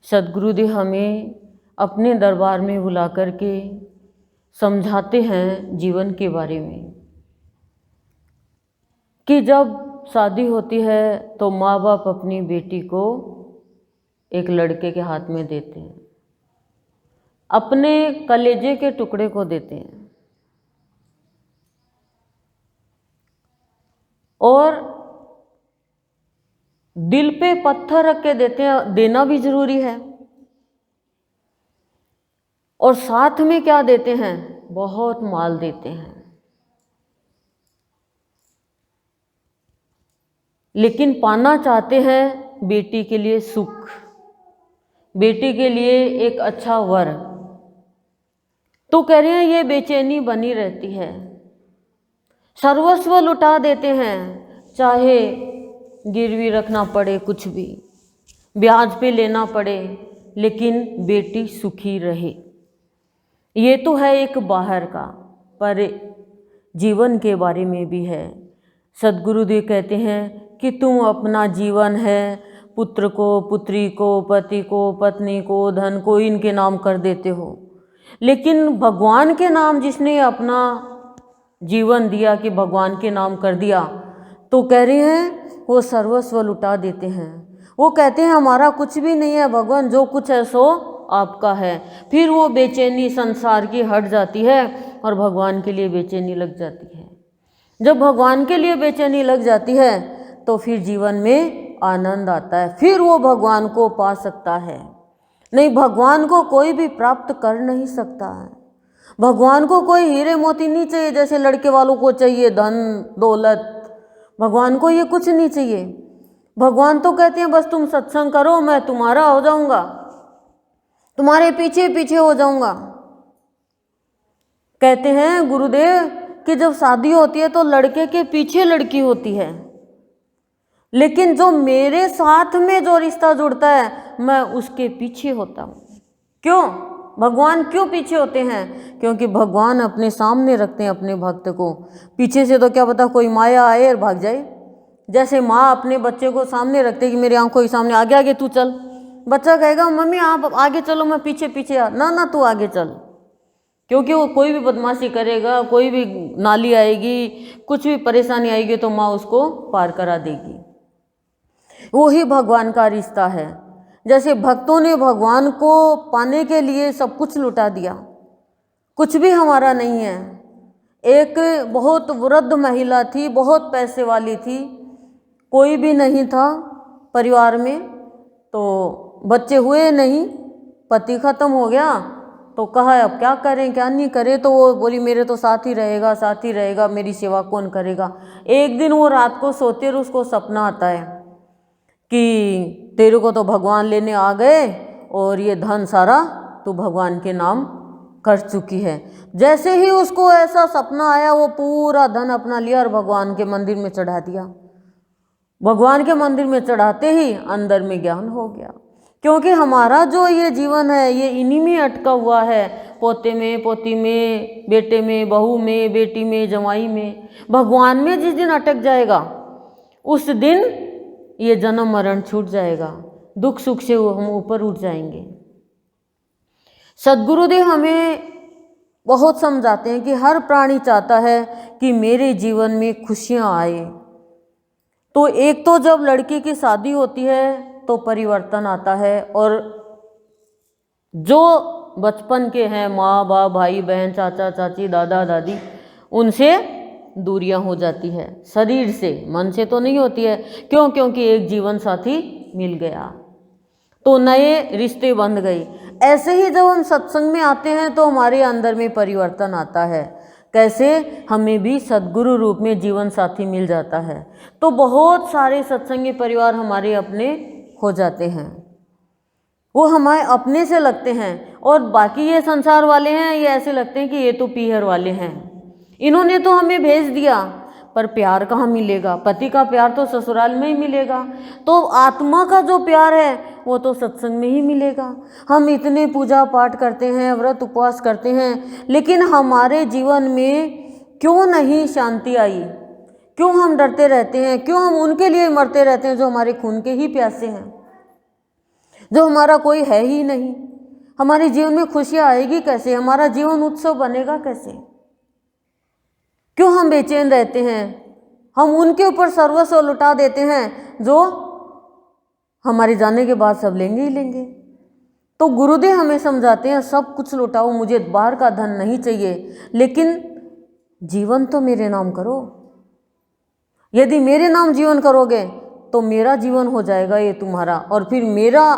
सद्गुरुदेव हमें अपने दरबार में बुला कर के समझाते हैं जीवन के बारे में कि जब शादी होती है तो माँ बाप अपनी बेटी को एक लड़के के हाथ में देते हैं, अपने कलेजे के टुकड़े को देते हैं और दिल पे पत्थर रख के देते हैं। देना भी जरूरी है। और साथ में क्या देते हैं? बहुत माल देते हैं। लेकिन पाना चाहते हैं बेटी के लिए सुख, बेटी के लिए एक अच्छा वर। तो कह रहे हैं ये बेचैनी बनी रहती है, सर्वस्व लुटा देते हैं, चाहे गिरवी रखना पड़े, कुछ भी ब्याज पे लेना पड़े, लेकिन बेटी सुखी रहे। ये तो है एक बाहर का, पर जीवन के बारे में भी है। सद्गुरुदेव कहते हैं कि तुम अपना जीवन है पुत्र को, पुत्री को, पति को, पत्नी को, धन को, इनके नाम कर देते हो, लेकिन भगवान के नाम जिसने अपना जीवन दिया कि भगवान के नाम कर दिया, तो कह रहे हैं वो सर्वस्व लुटा देते हैं। वो कहते हैं हमारा कुछ भी नहीं है भगवान, जो कुछ है सो आपका है। फिर वो बेचैनी संसार की हट जाती है और भगवान के लिए बेचैनी लग जाती है। जब भगवान के लिए बेचैनी लग जाती है तो फिर जीवन में आनंद आता है, फिर वो भगवान को पा सकता है। नहीं, भगवान को कोई भी प्राप्त कर नहीं सकता है। भगवान को कोई हीरे मोती नहीं चाहिए जैसे लड़के वालों को चाहिए धन दौलत। भगवान को ये कुछ नहीं चाहिए। भगवान तो कहते हैं बस तुम सत्संग करो, मैं तुम्हारा हो जाऊंगा, तुम्हारे पीछे पीछे हो जाऊंगा। कहते हैं गुरुदेव कि जब शादी होती है तो लड़के के पीछे लड़की होती है, लेकिन जो मेरे साथ में जो रिश्ता जुड़ता है मैं उसके पीछे होता हूँ। क्यों? भगवान क्यों पीछे होते हैं? क्योंकि भगवान अपने सामने रखते हैं अपने भक्त को। पीछे से तो क्या पता कोई माया आए और भाग जाए। जैसे माँ अपने बच्चे को सामने रखते कि मेरी आंखों के सामने, आगे आगे तू चल। बच्चा कहेगा मम्मी आप आगे चलो, मैं पीछे पीछे आ। ना ना, तू आगे चल। क्योंकि वो कोई भी बदमाशी करेगा, कोई भी नाली आएगी, कुछ भी परेशानी आएगी तो माँ उसको पार करा देगी। वही भगवान का रिश्ता है। जैसे भक्तों ने भगवान को पाने के लिए सब कुछ लुटा दिया, कुछ भी हमारा नहीं है। एक बहुत वृद्ध महिला थी, बहुत पैसे वाली थी, कोई भी नहीं था परिवार में, तो बच्चे हुए नहीं, पति खत्म हो गया, तो कहा अब क्या करें क्या नहीं करें। तो वो बोली मेरे तो साथ ही रहेगा, साथ ही रहेगा, मेरी सेवा कौन करेगा। एक दिन वो रात को सोते और उसको सपना आता है कि तेरे को तो भगवान लेने आ गए और ये धन सारा तू भगवान के नाम कर चुकी है। जैसे ही उसको ऐसा सपना आया वो पूरा धन अपना लिया और भगवान के मंदिर में चढ़ा दिया। भगवान के मंदिर में चढ़ाते ही अंदर में ज्ञान हो गया। क्योंकि हमारा जो ये जीवन है ये इन्हीं में अटका हुआ है, पोते में, पोती में, बेटे में, बहू में, बेटी में, जमाई में। भगवान में जिस दिन अटक जाएगा उस दिन ये जन्म मरण छूट जाएगा, दुख सुख से हम ऊपर उठ जाएंगे। सद्गुरुदेव हमें बहुत समझाते हैं कि हर प्राणी चाहता है कि मेरे जीवन में खुशियां आए। तो एक तो जब लड़की की शादी होती है तो परिवर्तन आता है, और जो बचपन के हैं माँ बाप, भाई बहन, चाचा चाची, दादा दादी, उनसे दूरियां हो जाती है। शरीर से, मन से तो नहीं होती है। क्यों? क्योंकि एक जीवन साथी मिल गया तो नए रिश्ते बंध गए। ऐसे ही जब हम सत्संग में आते हैं तो हमारे अंदर में परिवर्तन आता है। कैसे? हमें भी सद्गुरु रूप में जीवन साथी मिल जाता है। तो बहुत सारे सत्संगी परिवार हमारे अपने हो जाते हैं, वो हमारे अपने से लगते हैं। और बाकी ये संसार वाले हैं, ये ऐसे लगते हैं कि ये तो पीहर वाले हैं, इन्होंने तो हमें भेज दिया। पर प्यार कहाँ मिलेगा? पति का प्यार तो ससुराल में ही मिलेगा। तो आत्मा का जो प्यार है वो तो सत्संग में ही मिलेगा। हम इतने पूजा पाठ करते हैं, व्रत उपवास करते हैं, लेकिन हमारे जीवन में क्यों नहीं शांति आई? क्यों हम डरते रहते हैं? क्यों हम उनके लिए मरते रहते हैं जो हमारे खून के ही प्यासे हैं? जो हमारा कोई है ही नहीं। हमारे जीवन में खुशियाँ आएगी कैसे, हमारा जीवन उत्सव बनेगा कैसे? क्यों हम बेचैन रहते हैं? हम उनके ऊपर सर्वस्व लुटा देते हैं जो हमारे जाने के बाद सब लेंगे ही लेंगे। तो गुरुदेव हमें समझाते हैं सब कुछ लुटाओ, मुझे बाहर का धन नहीं चाहिए, लेकिन जीवन तो मेरे नाम करो। यदि मेरे नाम जीवन करोगे तो मेरा जीवन हो जाएगा ये तुम्हारा, और फिर मेरा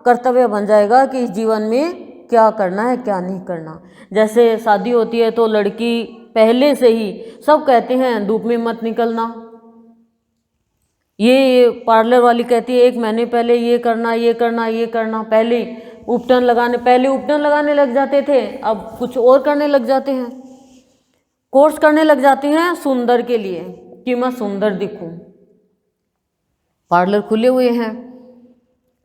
कर्तव्य बन जाएगा कि इस जीवन में क्या करना है क्या नहीं करना। जैसे शादी होती है तो लड़की पहले से ही सब कहते हैं धूप में मत निकलना, ये पार्लर वाली कहती है 1 महीने पहले ये करना ये करना ये करना। पहले उपटन लगाने लग जाते थे, अब कुछ और करने लग जाते हैं, कोर्स करने लग जाते हैं सुंदर के लिए कि मैं सुंदर दिखूं। पार्लर खुले हुए हैं।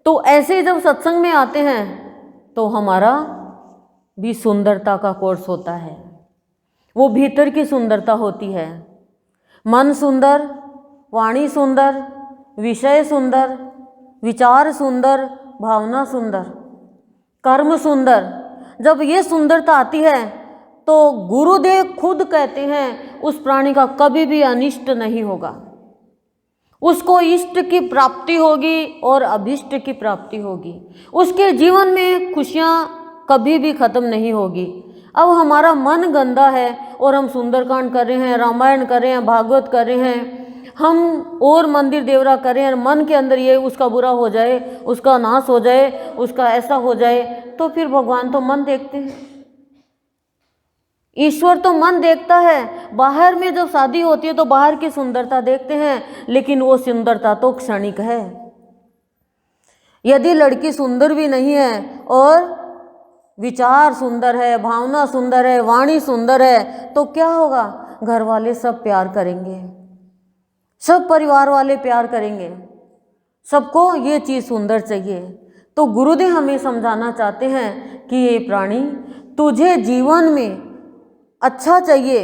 तो ऐसे जब सत्संग में आते हैं तो हमारा भी सुंदरता का कोर्स होता है, वो भीतर की सुंदरता होती है। मन सुंदर, वाणी सुंदर, विषय सुंदर, विचार सुंदर, भावना सुंदर, कर्म सुंदर। जब ये सुंदरता आती है तो गुरुदेव खुद कहते हैं उस प्राणी का कभी भी अनिष्ट नहीं होगा, उसको इष्ट की प्राप्ति होगी और अभिष्ट की प्राप्ति होगी। उसके जीवन में खुशियाँ कभी भी खत्म नहीं होगी। अब हमारा मन गंदा है और हम सुंदरकांड कर रहे हैं, रामायण कर रहे हैं, भागवत कर रहे हैं, हम और मंदिर देवरा कर रहे हैं, मन के अंदर ये उसका बुरा हो जाए, उसका नाश हो जाए, उसका ऐसा हो जाए, तो फिर भगवान तो मन देखते हैं, ईश्वर तो मन देखता है। बाहर में जब शादी होती है तो बाहर की सुंदरता देखते हैं, लेकिन वो सुंदरता तो क्षणिक है। यदि लड़की सुंदर भी नहीं है और विचार सुंदर है, भावना सुंदर है, वाणी सुंदर है, तो क्या होगा? घर वाले सब प्यार करेंगे, सब परिवार वाले प्यार करेंगे, सबको ये चीज़ सुंदर चाहिए। तो गुरुदेव हमें समझाना चाहते हैं कि ये प्राणी, तुझे जीवन में अच्छा चाहिए,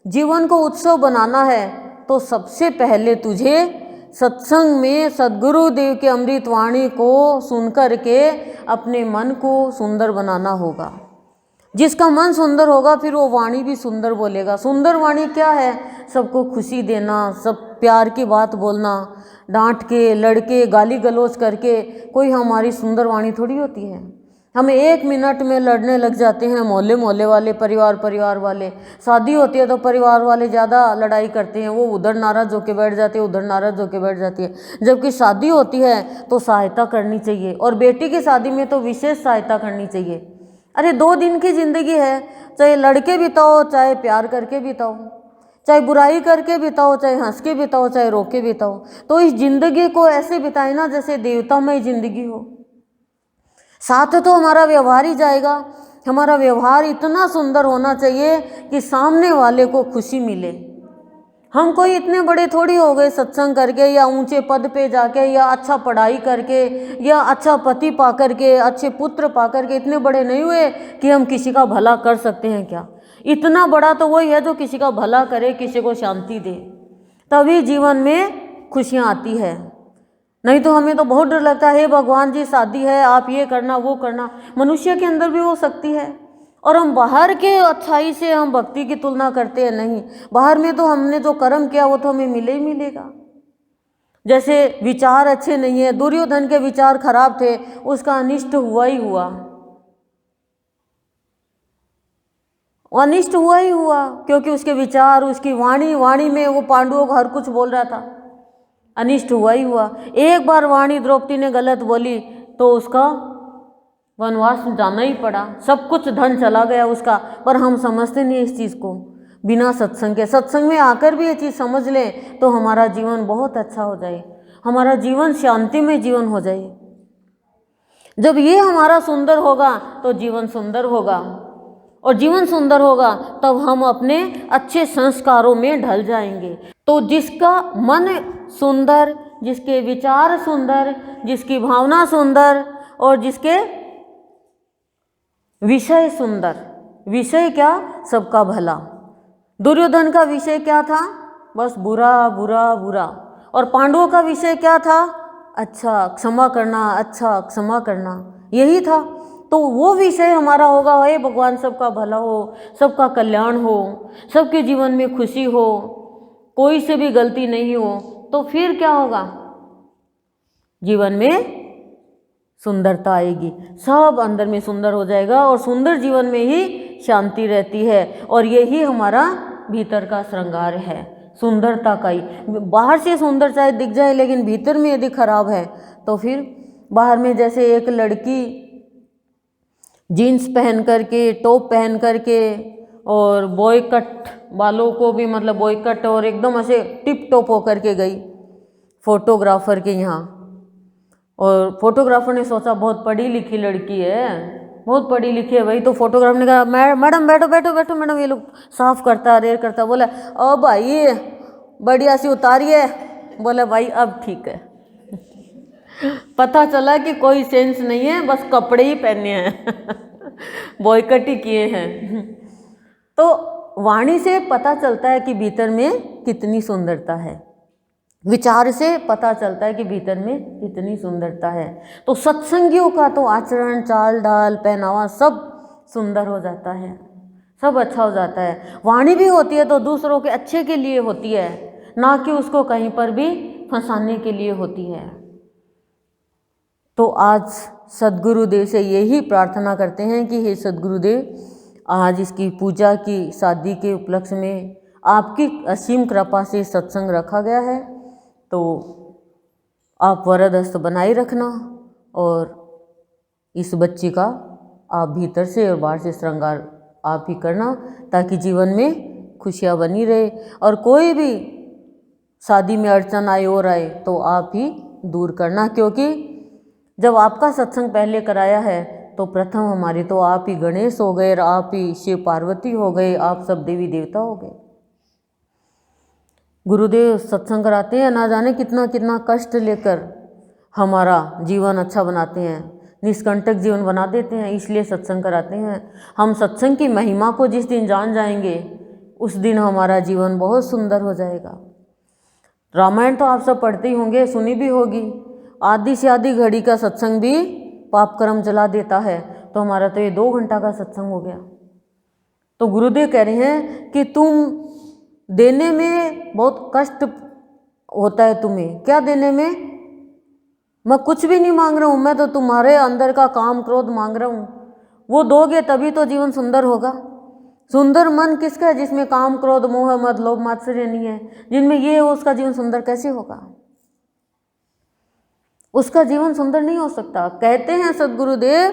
जीवन को उत्सव बनाना है, तो सबसे पहले तुझे सत्संग में सद्गुरुदेव के अमृत वाणी को सुनकर के अपने मन को सुंदर बनाना होगा। जिसका मन सुंदर होगा फिर वो वाणी भी सुंदर बोलेगा। सुंदर वाणी क्या है? सबको खुशी देना, सब प्यार की बात बोलना, डांट के, लड़के, गाली गलौज करके कोई हमारी सुंदर वाणी थोड़ी होती है। हम 1 मिनट में लड़ने लग जाते हैं, मोहल्ले वाले, परिवार वाले। शादी होती है तो परिवार वाले ज़्यादा लड़ाई करते हैं, वो उधर नाराज़ होके बैठ जाते हैं, उधर नाराज़ होके बैठ जाती है। जबकि शादी होती है तो सहायता करनी चाहिए, और बेटी की शादी में तो विशेष सहायता करनी चाहिए। अरे 2 दिन की ज़िंदगी है, चाहे लड़के बिताओ, चाहे प्यार करके बिताओ, चाहे बुराई करके बिताओ, चाहे हंस के बिताओ, चाहे रो के बिताओ। तो इस जिंदगी को ऐसे बिताए ना जैसे देवतामय जिंदगी हो। साथ तो हमारा व्यवहार ही जाएगा, हमारा व्यवहार इतना सुंदर होना चाहिए कि सामने वाले को खुशी मिले। हम कोई इतने बड़े थोड़ी हो गए सत्संग करके, या ऊंचे पद पे जाके, या अच्छा पढ़ाई करके, या अच्छा पति पा करके, अच्छे पुत्र पा करके इतने बड़े नहीं हुए कि हम किसी का भला कर सकते हैं क्या? इतना बड़ा तो वही है जो किसी का भला करे, किसी को शांति दे, तभी जीवन में खुशियाँ आती है। नहीं तो हमें तो बहुत डर लगता है, भगवान जी शादी है, आप ये करना वो करना। मनुष्य के अंदर भी वो शक्ति है, और हम बाहर के अच्छाई से हम भक्ति की तुलना करते हैं। नहीं, बाहर में तो हमने जो कर्म किया वो तो हमें मिले ही मिलेगा। जैसे विचार अच्छे नहीं है, दुर्योधन के विचार खराब थे, उसका अनिष्ट हुआ ही हुआ, अनिष्ट हुआ ही हुआ, क्योंकि उसके विचार, उसकी वाणी में वो पांडवों को हर कुछ बोल रहा था, अनिष्ट हुआ ही हुआ। एक बार वाणी द्रौपदी ने गलत बोली तो उसका वनवास जाना ही पड़ा, सब कुछ धन चला गया उसका। पर हम समझते नहीं इस चीज़ को, बिना सत्संग के। सत्संग में आकर भी ये चीज़ समझ लें तो हमारा जीवन बहुत अच्छा हो जाए, हमारा जीवन शांति में जीवन हो जाए। जब ये हमारा सुंदर होगा तो जीवन सुंदर होगा, और जीवन सुंदर होगा तब हम अपने अच्छे संस्कारों में ढल जाएंगे। तो जिसका मन सुंदर, जिसके विचार सुंदर, जिसकी भावना सुंदर, और जिसके विषय सुंदर, विषय क्या? सबका भला। दुर्योधन का विषय क्या था? बस बुरा बुरा बुरा। और पांडवों का विषय क्या था? अच्छा क्षमा करना, अच्छा क्षमा करना, यही था। तो वो विषय हमारा होगा, हे भगवान सबका भला हो, सबका कल्याण हो, सबके जीवन में खुशी हो, कोई से भी गलती नहीं हो, तो फिर क्या होगा, जीवन में सुंदरता आएगी, सब अंदर में सुंदर हो जाएगा और सुंदर जीवन में ही शांति रहती है। और यही हमारा भीतर का श्रृंगार है, सुंदरता का ही। बाहर से सुंदर चाहे दिख जाए, लेकिन भीतर में यदि खराब है तो फिर बाहर में जैसे एक लड़की जीन्स पहन करके, टॉप पहन करके और बॉय कट बालों को भी मतलब बॉय कट और एकदम ऐसे टिप टॉप होकर के गई फोटोग्राफर के यहाँ, और फोटोग्राफर ने सोचा बहुत पढ़ी लिखी लड़की है, बहुत पढ़ी लिखी है भाई। तो फोटोग्राफर ने कहा मैडम बैठो बैठो बैठो मैडम, ये लोग साफ करता रेयर करता। बोला ओ भाई बढ़िया सी उतारिए। बोला भाई अब ठीक है। पता चला कि कोई सेंस नहीं है, बस कपड़े ही पहने हैं, बॉयकट ही किए हैं। तो वाणी से पता चलता है कि भीतर में कितनी सुंदरता है, विचार से पता चलता है कि भीतर में कितनी सुंदरता है। तो सत्संगियों का तो आचरण, चाल ढाल, पहनावा सब सुंदर हो जाता है, सब अच्छा हो जाता है। वाणी भी होती है तो दूसरों के अच्छे के लिए होती है, ना कि उसको कहीं पर भी फंसाने के लिए होती है। तो आज सद्गुरुदेव से यही प्रार्थना करते हैं कि हे सद्गुरुदेव, आज इसकी पूजा की शादी के उपलक्ष्य में आपकी असीम कृपा से सत्संग रखा गया है, तो आप वरद हस्त बनाए रखना और इस बच्ची का आप भीतर से और बाहर से श्रृंगार आप ही करना, ताकि जीवन में खुशियाँ बनी रहे। और कोई भी शादी में अड़चन आए और आए तो आप ही दूर करना, क्योंकि जब आपका सत्संग पहले कराया है तो प्रथम हमारे तो आप ही गणेश हो गए, आप ही शिव पार्वती हो गए, आप सब देवी देवता हो गए। गुरुदेव सत्संग कराते हैं, ना जाने कितना कितना कष्ट लेकर हमारा जीवन अच्छा बनाते हैं, निष्कंटक जीवन बना देते हैं, इसलिए सत्संग कराते हैं। हम सत्संग की महिमा को जिस दिन जान जाएंगे उस दिन हमारा जीवन बहुत सुंदर हो जाएगा। रामायण तो आप सब पढ़ते ही होंगे, सुनी भी होगी। आधी से आधी घड़ी का सत्संग भी पाप कर्म जला देता है, तो हमारा तो ये 2 घंटा का सत्संग हो गया। तो गुरुदेव कह रहे हैं कि तुम देने में बहुत कष्ट होता है तुम्हें। क्या देने में? मैं कुछ भी नहीं मांग रहा हूँ, मैं तो तुम्हारे अंदर का काम क्रोध मांग रहा हूँ। वो दोगे तभी तो जीवन सुंदर होगा। सुंदर मन किसका है? जिसमें काम क्रोध मोह मद लोभ मात्सर्य नहीं है, जिनमें ये हो उसका जीवन सुंदर कैसे होगा? उसका जीवन सुंदर नहीं हो सकता। कहते हैं सद्गुरुदेव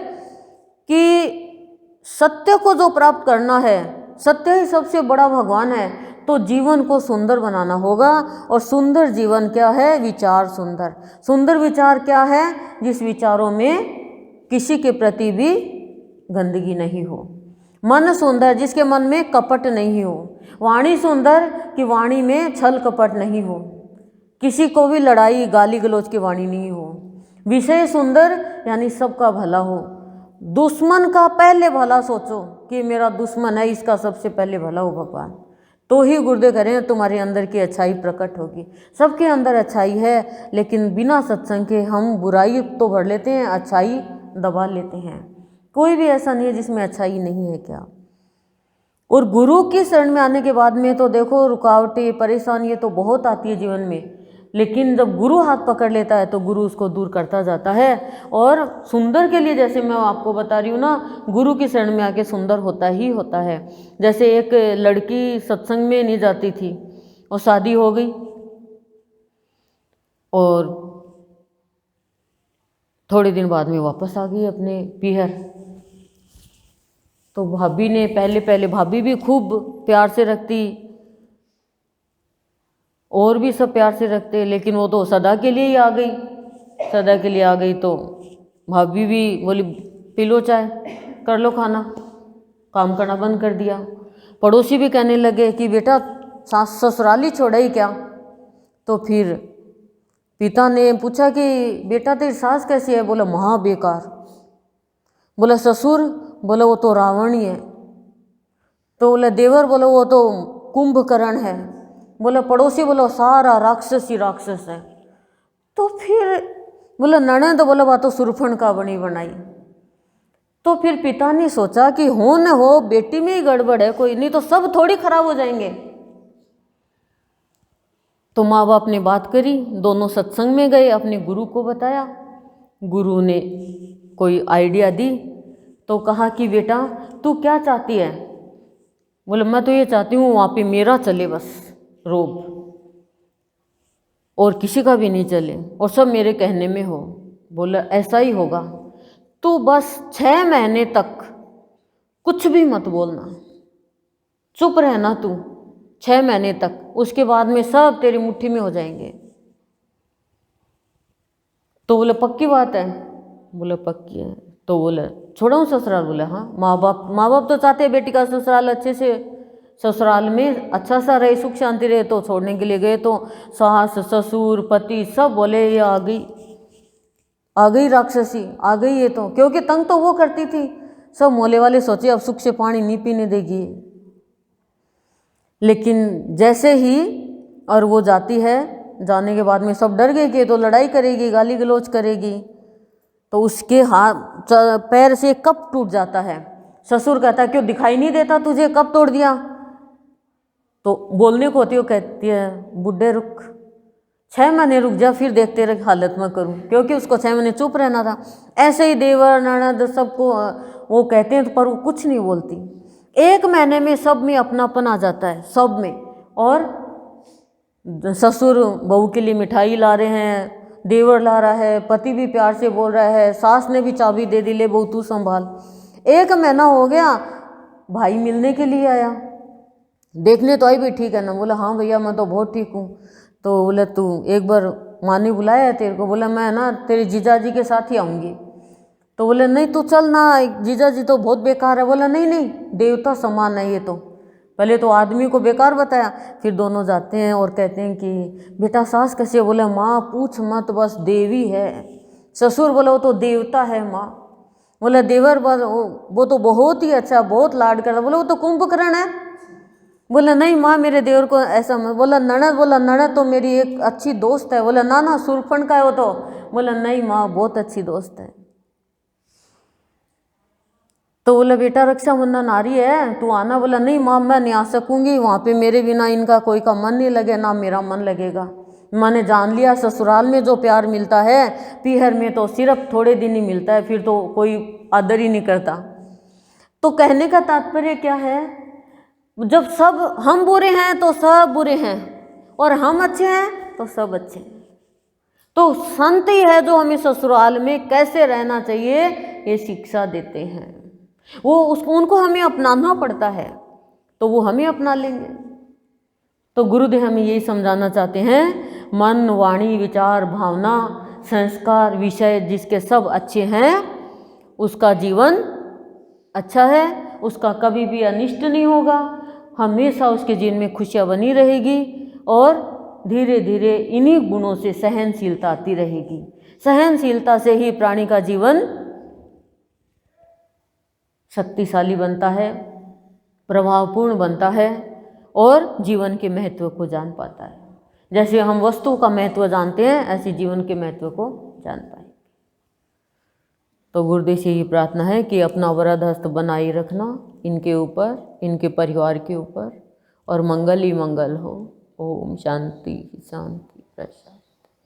कि सत्य को जो प्राप्त करना है, सत्य ही सबसे बड़ा भगवान है, तो जीवन को सुंदर बनाना होगा। और सुंदर जीवन क्या है? विचार सुंदर। सुंदर विचार क्या है? जिस विचारों में किसी के प्रति भी गंदगी नहीं हो। मन सुंदर, जिसके मन में कपट नहीं हो। वाणी सुंदर, कि वाणी में छल कपट नहीं हो, किसी को भी लड़ाई गाली गलौज की वाणी नहीं हो। विषय सुंदर, यानी सबका भला हो। दुश्मन का पहले भला सोचो कि मेरा दुश्मन है, इसका सबसे पहले भला हो भगवान, तो ही गुरुदेव करें तुम्हारे अंदर की अच्छाई प्रकट होगी। सबके अंदर अच्छाई है, लेकिन बिना सत्संग के हम बुराई तो भर लेते हैं, अच्छाई दबा लेते हैं। कोई भी ऐसा नहीं है जिसमें अच्छाई नहीं है क्या। और गुरु की शरण में आने के बाद में तो देखो रुकावटें परेशानियाँ तो बहुत आती है जीवन में, लेकिन जब गुरु हाथ पकड़ लेता है तो गुरु उसको दूर करता जाता है। और सुंदर के लिए, जैसे मैं आपको बता रही हूँ ना, गुरु की शरण में आके सुंदर होता ही होता है। जैसे एक लड़की सत्संग में नहीं जाती थी और शादी हो गई, और थोड़े दिन बाद में वापस आ गई अपने पीहर। तो भाभी ने पहले भाभी भी खूब प्यार से रखती, और भी सब प्यार से रखते, लेकिन वो तो सदा के लिए ही आ गई। सदा के लिए आ गई तो भाभी भी बोली पी लो चाय, कर लो खाना, काम करना बंद कर दिया। पड़ोसी भी कहने लगे कि बेटा सास ससुराली छोड़ा ही क्या। तो फिर पिता ने पूछा कि बेटा तेरी सास कैसी है? बोला महा बेकार। बोला ससुर? बोला वो तो रावण ही है। तो बोला देवर? बोला वो तो कुंभकर्ण है। बोला पड़ोसी? बोला सारा राक्षस ही राक्षस है। तो फिर बोला ननद, बोला बात तो सुरफण का बनी बनाई। तो फिर पिता ने सोचा कि हो न हो बेटी में ही गड़बड़ है कोई, नहीं तो सब थोड़ी खराब हो जाएंगे। तो माँ बाप ने बात करी, दोनों सत्संग में गए, अपने गुरु को बताया। गुरु ने कोई आइडिया दी, तो कहा कि बेटा तू क्या चाहती है? बोले मैं तो ये चाहती हूँ वहाँ पे मेरा चले बस रोब, और किसी का भी नहीं चले, और सब मेरे कहने में हो। बोला ऐसा ही होगा, तू बस 6 महीने तक कुछ भी मत बोलना, चुप रहना तू 6 महीने तक, उसके बाद में सब तेरी मुट्ठी में हो जाएंगे। तो बोले पक्की बात है? बोले पक्की है। तो बोले छोड़ो ससुराल? बोले हाँ। माँ बाप तो चाहते हैं बेटी का ससुराल अच्छे से, ससुराल में अच्छा सा रहे, सुख शांति रहे। तो छोड़ने के लिए गए तो सास ससुर पति सब बोले ये आ गई राक्षसी, आ गई ये तो, क्योंकि तंग तो वो करती थी। सब मोहल्ले वाले सोचे अब सुख से पानी नहीं पीने देगी। लेकिन जैसे ही और वो जाती है, जाने के बाद में सब डर गए कि तो लड़ाई करेगी, गाली गलौज करेगी। तो उसके हाथ पैर से कप टूट जाता है। ससुर कहता है क्यों दिखाई नहीं देता तुझे, कब तोड़ दिया? तो बोलने को होती है, वो कहती है बुड्ढे रुक, 6 महीने रुक जा, फिर देखते रहे हालत में करूं, क्योंकि उसको 6 महीने चुप रहना था। ऐसे ही देवर ननद सबको वो कहते हैं, पर वो कुछ नहीं बोलती। 1 महीने में सब में अपनापन आ जाता है, सब में। और ससुर बहू के लिए मिठाई ला रहे हैं, देवर ला रहा है, पति भी प्यार से बोल रहा है, सास ने भी चाबी दे दी, ले बहू तू संभाल। 1 महीना हो गया, भाई मिलने के लिए आया, देखने तो आई भी ठीक है ना? बोला हाँ भैया मैं तो बहुत ठीक हूँ। तो बोले तू एक बार माँ ने बुलाया है तेरे को? बोला मैं ना तेरे जीजाजी के साथ ही आऊँगी। तो बोले नहीं तू चल ना, जीजाजी तो बहुत बेकार है। बोला नहीं देवता समान है ये तो। पहले तो आदमी को बेकार बताया, फिर दोनों जाते हैं और कहते हैं कि बेटा सास कैसी है? बोले माँ पूछ मत, बस देवी है। ससुर बोला वो तो देवता है माँ। बोला देवर वो तो बहुत ही अच्छा, बहुत लाड करता। बोला वो तो कुंभकर्ण है। बोला नहीं माँ मेरे देवर को ऐसा मत। बोला ननद तो मेरी एक अच्छी दोस्त है। बोला ना सुरफण का है वो तो। बोला नहीं माँ बहुत अच्छी दोस्त है। तो बोला बेटा रक्षाबंधन आ रही है तू आना। बोला नहीं माँ मैं नहीं आ सकूंगी, वहाँ पे मेरे बिना इनका कोई का मन नहीं लगे, ना मेरा मन लगेगा। मैंने जान लिया ससुराल में जो प्यार मिलता है पीहर में तो सिर्फ थोड़े दिन ही मिलता है, फिर तो कोई आदर ही नहीं करता। तो कहने का तात्पर्य क्या है, जब सब हम बुरे हैं तो सब बुरे हैं, और हम अच्छे हैं तो सब अच्छे हैं। तो संत ही है जो हमें ससुराल में कैसे रहना चाहिए ये शिक्षा देते हैं। वो उनको हमें अपनाना पड़ता है, तो वो हमें अपना लेंगे। तो गुरुदेव हमें यही समझाना चाहते हैं, मन वाणी विचार भावना संस्कार विषय जिसके सब अच्छे हैं उसका जीवन अच्छा है, उसका कभी भी अनिष्ट नहीं होगा, हमेशा उसके जीवन में खुशियाँ बनी रहेगी, और धीरे धीरे इन्हीं गुणों से सहनशीलता आती रहेगी। सहनशीलता से ही प्राणी का जीवन शक्तिशाली बनता है, प्रभावपूर्ण बनता है, और जीवन के महत्व को जान पाता है। जैसे हम वस्तु का महत्व जानते हैं ऐसे जीवन के महत्व को जान पाएंगे। तो गुरुदेव से ये प्रार्थना है कि अपना वरद हस्त बनाए रखना इनके ऊपर, इनके परिवार के ऊपर, और मंगल ही मंगल हो। ओम शांति शांति प्रसाद।